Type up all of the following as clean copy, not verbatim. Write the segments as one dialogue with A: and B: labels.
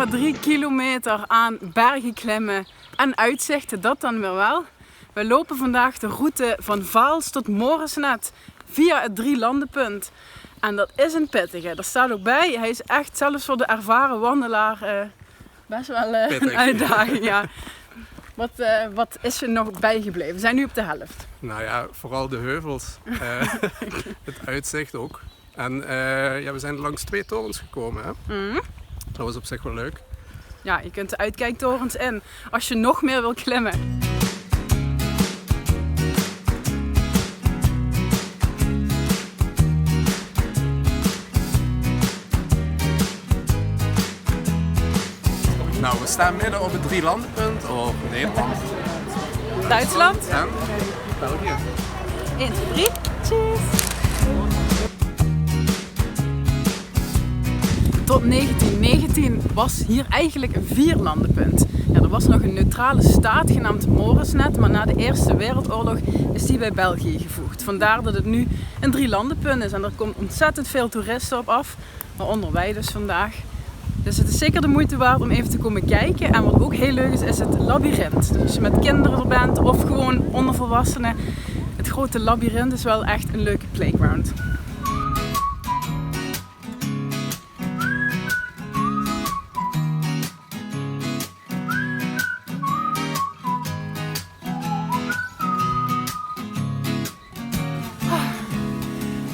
A: 3,3 kilometer aan bergen klimmen en uitzichten, dat dan weer wel. We lopen vandaag de route van Vaals tot Moresnet via het Drielandenpunt. En dat is een pittige. Er staat ook bij, hij is echt zelfs voor de ervaren wandelaar best wel een uitdaging. Ja. Wat is er nog bijgebleven? We zijn nu op de helft.
B: Nou ja, vooral de heuvels. Het uitzicht ook. En we zijn langs 2 torens gekomen. Hè? Dat was op zich wel leuk.
A: Ja, je kunt de uitkijktorens in als je nog meer wil klimmen.
B: Nou, we staan midden op het Drielandenpunt op Nederland.
A: Duitsland.
B: En België.
A: 1, 2, 3. Cheers! Tot 1919 was hier eigenlijk een 4-landenpunt. Ja, er was nog een neutrale staat genaamd Moresnet, maar na de Eerste Wereldoorlog is die bij België gevoegd. Vandaar dat het nu een 3-landenpunt is en er komt ontzettend veel toeristen op af, waaronder wij dus vandaag. Dus het is zeker de moeite waard om even te komen kijken. En wat ook heel leuk is, is het labyrint. Dus als je met kinderen er bent of gewoon onder volwassenen, het grote labyrint is wel echt een leuke playground.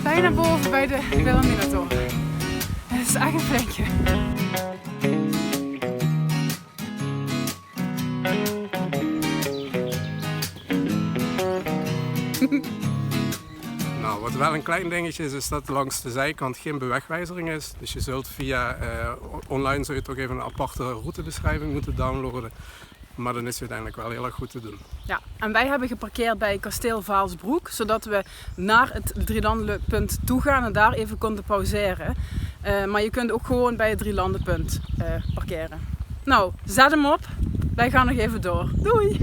A: Bijna boven bij de Wilhelminator. Het is echt een plekje.
B: Nou, wat wel een klein dingetje is dat langs de zijkant geen bewegwijzering is. Dus je zult online zul je toch even een aparte routebeschrijving moeten downloaden. Maar dan is het uiteindelijk wel heel erg goed te doen.
A: Ja, en wij hebben geparkeerd bij Kasteel Vaalsbroek, zodat we naar het Drielandenpunt toe gaan en daar even konden pauzeren. Maar je kunt ook gewoon bij het Drielandenpunt parkeren. Nou, zet hem op. Wij gaan nog even door. Doei!